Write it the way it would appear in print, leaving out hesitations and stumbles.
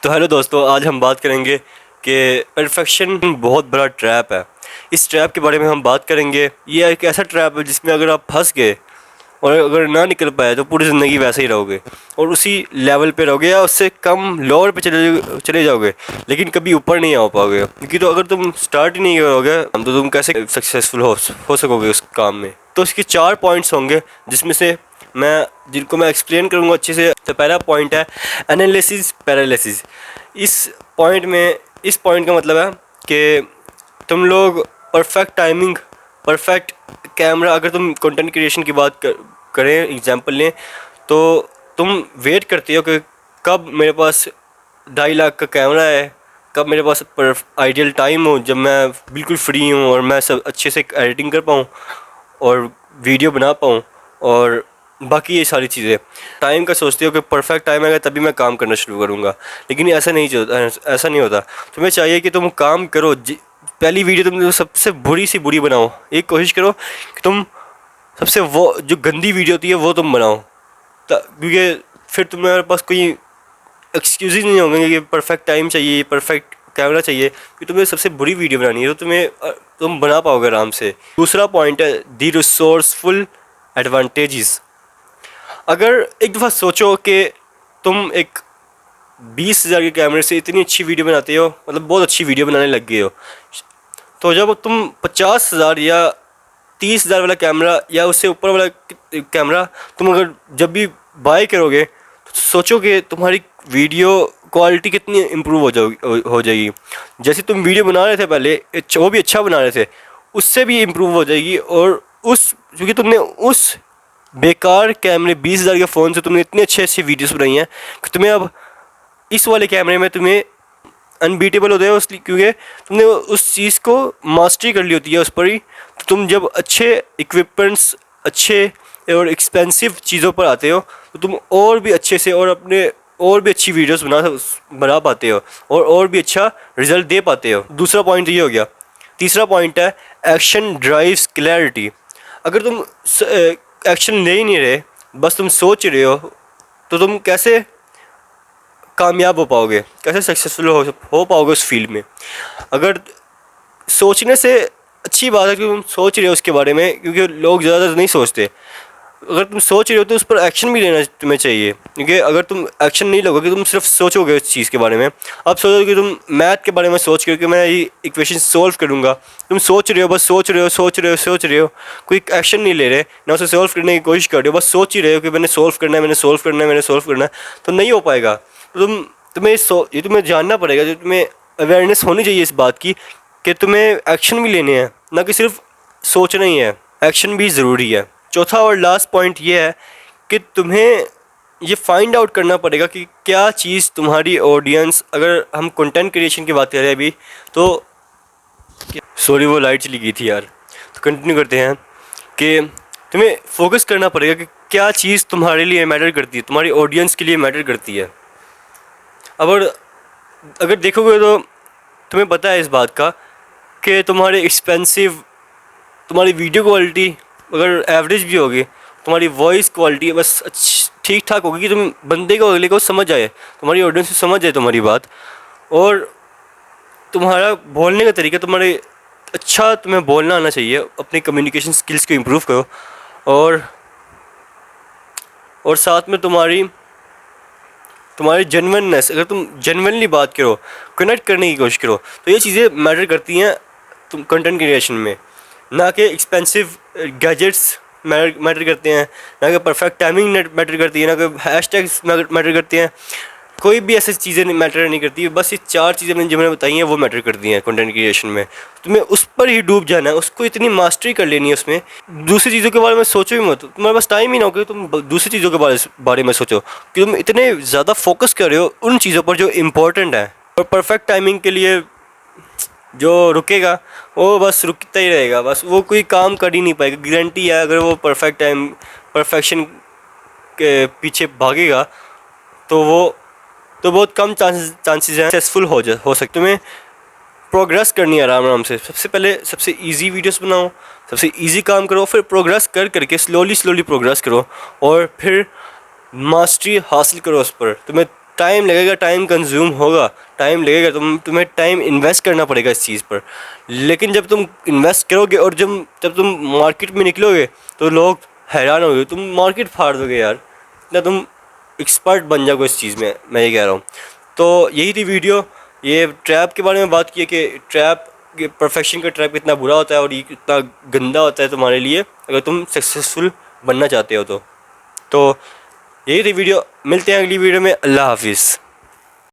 तो हेलो दोस्तों, आज हम बात करेंगे कि परफेक्शन बहुत बड़ा ट्रैप है। इस ट्रैप के बारे में हम बात करेंगे। ये एक ऐसा ट्रैप है जिसमें अगर आप फंस गए और अगर ना निकल पाए तो पूरी ज़िंदगी वैसे ही रहोगे और उसी लेवल पे रहोगे या उससे कम लोअर पे चले जाओगे, लेकिन कभी ऊपर नहीं आ पाओगे। क्योंकि तो अगर तुम स्टार्ट ही नहीं करोगे तो तुम कैसे सक्सेसफुल हो सकोगे उस काम में। तो इसके 4 पॉइंट्स होंगे जिसमें से जिनको मैं एक्सप्लेन करूँगा अच्छे से। तो पहला पॉइंट है एनालिसिस पैरालिसिस। इस पॉइंट का मतलब है कि तुम लोग परफेक्ट टाइमिंग, परफेक्ट कैमरा, अगर तुम कंटेंट क्रिएशन की बात करें, एग्जांपल लें, तो तुम वेट करते हो कि कब मेरे पास 2.5 लाख का कैमरा है, कब मेरे पास आइडियल टाइम हो जब मैं बिल्कुल फ्री हूँ और मैं सब अच्छे से एडिटिंग कर पाऊँ और वीडियो बना पाऊँ और बाकी ये सारी चीज़ें। टाइम का सोचते हो कि परफेक्ट टाइम आएगा तभी मैं काम करना शुरू करूँगा, लेकिन ऐसा नहीं होता। तुम्हें चाहिए कि तुम काम करो। पहली वीडियो तुम सबसे बुरी सी बुरी बनाओ। एक कोशिश करो कि तुम सबसे वो जो गंदी वीडियो होती है वो तुम बनाओ, क्योंकि फिर तुम्हारे पास कोई एक्सक्यूज़ ही नहीं होंगे कि परफेक्ट टाइम चाहिए, परफेक्ट कैमरा चाहिए। कि तुम्हें सबसे बुरी वीडियो बनानी है तो तुम बना पाओगे आराम से। दूसरा पॉइंट है दी रिसोर्सफुल एडवांटेजेस। अगर एक दफ़ा सोचो कि तुम एक 20,000 के कैमरे से इतनी अच्छी वीडियो बनाते हो, मतलब बहुत अच्छी वीडियो बनाने लग गए हो, तो जब तुम 50,000 या 30,000 वाला कैमरा या उससे ऊपर वाला कैमरा तुम अगर जब भी बाय करोगे तो सोचो कि तुम्हारी वीडियो क्वालिटी कितनी इम्प्रूव हो जाएगी। जैसे तुम वीडियो बना रहे थे पहले, वो भी अच्छा बना रहे थे, उससे भी इम्प्रूव हो जाएगी। और क्योंकि तुमने उस बेकार कैमरे 20,000 के फ़ोन से तुमने इतनी अच्छी वीडियोस बनाई हैं कि तुम्हें अब इस वाले कैमरे में तुम्हें अनबीटेबल होता है उसलिए, क्योंकि तुमने उस चीज़ को मास्टरी कर ली होती है उस पर ही। तो तुम जब अच्छे इक्विपमेंट्स, अच्छे और एक्सपेंसिव चीज़ों पर आते हो तो तुम और भी अच्छे से और भी अच्छी वीडियोस बना पाते हो और भी अच्छा रिजल्ट दे पाते हो। दूसरा पॉइंट ये हो गया। तीसरा पॉइंट है एक्शन ड्राइव्स क्लैरिटी। अगर तुम एक्शन ले ही नहीं रहे, बस तुम सोच रहे हो, तो तुम कैसे कामयाब हो पाओगे, कैसे सक्सेसफुल हो पाओगे उस फील्ड में। अगर सोचने से अच्छी बात है कि तुम सोच रहे हो उसके बारे में, क्योंकि लोग ज़्यादा नहीं सोचते। अगर तुम सोच रहे हो तो उस पर एक्शन भी लेना तुम्हें चाहिए, क्योंकि अगर तुम एक्शन नहीं लोगे, तुम सिर्फ सोचोगे उस चीज़ के बारे में। अब सोचो कि तुम मैथ के बारे में सोच के कि मैं ये इक्वेशन सोल्व करूँगा, तुम सोच रहे हो, बस सोच रहे हो, कोई एक्शन नहीं ले रहे ना, उसे सोल्व करने की कोशिश कर रहे हो, बस सोच ही रहे हो कि मैंने सोल्व करना है, तो नहीं हो पाएगा। तो तुम्हें जानना पड़ेगा, जो तुम्हें अवेयरनेस होनी चाहिए इस बात की कि तुम्हें एक्शन भी लेने हैं, ना कि सिर्फ सोचना ही है, एक्शन भी ज़रूरी है। चौथा और लास्ट पॉइंट ये है कि तुम्हें ये फाइंड आउट करना पड़ेगा कि क्या चीज़ तुम्हारी ऑडियंस, अगर हम कंटेंट क्रिएशन की बात कर रहे हैं अभी, तो सॉरी वो लाइट चली गई थी यार। तो कंटिन्यू करते हैं कि तुम्हें फोकस करना पड़ेगा कि क्या चीज़ तुम्हारे लिए मैटर करती है, तुम्हारी ऑडियंस के लिए मैटर करती है। अगर देखोगे तो तुम्हें पता है इस बात का कि तुम्हारी वीडियो क्वालिटी अगर एवरेज भी होगी, तुम्हारी वॉइस क्वालिटी बस ठीक ठाक होगी कि तुम बंदे को, अगले को समझ आए, तुम्हारी ऑडियंस को समझ आए तुम्हारी बात, और तुम्हारा बोलने का तरीका, तुम्हें बोलना आना चाहिए। अपनी कम्युनिकेशन स्किल्स को इम्प्रूव करो और साथ में तुम्हारी जेन्युइननेस, अगर तुम जेन्युइनली बात करो, कनेक्ट करने की कोशिश करो, तो ये चीज़ें मैटर करती हैं तुम कंटेंट क्रिएशन में। ना कि एक्सपेंसिव गैजेट्स मैटर करते हैं, ना कि परफेक्ट टाइमिंग मैटर करती है, ना कि हैशटैग्स मैटर करते हैं। कोई भी ऐसी चीज़ें मैटर नहीं करती। बस ये 4 चीज़ें मैंने बताई हैं वो मैटर करती हैं कंटेंट क्रिएशन में। तुम्हें उस पर ही डूब जाना है, उसको इतनी मास्टरी कर लेनी है उसमें। दूसरी चीज़ों के बारे में सोचो ही मत, तुम्हारे पास टाइम ही ना हो कि तुम दूसरी चीज़ों के बारे में सोचो, कि तुम इतने ज़्यादा फोकस कर रहे हो उन चीज़ों पर जो इम्पोर्टेंट है। और परफेक्ट टाइमिंग के लिए जो रुकेगा वो बस रुकता ही रहेगा, बस वो कोई काम कर ही नहीं पाएगा। गारंटी है अगर वो परफेक्शन के पीछे भागेगा तो बहुत कम चांसेस हैं सक्सेसफुल हो सकते। तुम्हें प्रोग्रेस करनी है आराम से। सबसे पहले सबसे इजी वीडियोस बनाओ, सबसे इजी काम करो, फिर प्रोग्रेस करके स्लोली प्रोग्रेस करो और फिर मास्टरी हासिल करो उस पर। तुम्हें टाइम लगेगा, टाइम कंज्यूम होगा, टाइम लगेगा, तुम्हें टाइम इन्वेस्ट करना पड़ेगा इस चीज़ पर। लेकिन जब तुम इन्वेस्ट करोगे और जब तुम मार्केट में निकलोगे तो लोग हैरान होंगे, तुम मार्केट फाड़ दोगे यार, इतना तुम एक्सपर्ट बन जाओगे इस चीज़ में, मैं ये कह रहा हूँ। तो यही थी वीडियो, ये ट्रैप के बारे में बात की है कि ट्रैप, परफेक्शन का ट्रैप कितना बुरा होता है और ये कितना गंदा होता है तुम्हारे लिए अगर तुम सक्सेसफुल बनना चाहते हो तो यही थी वीडियो। मिलते हैं अगली वीडियो में। अल्लाह हाफिज़।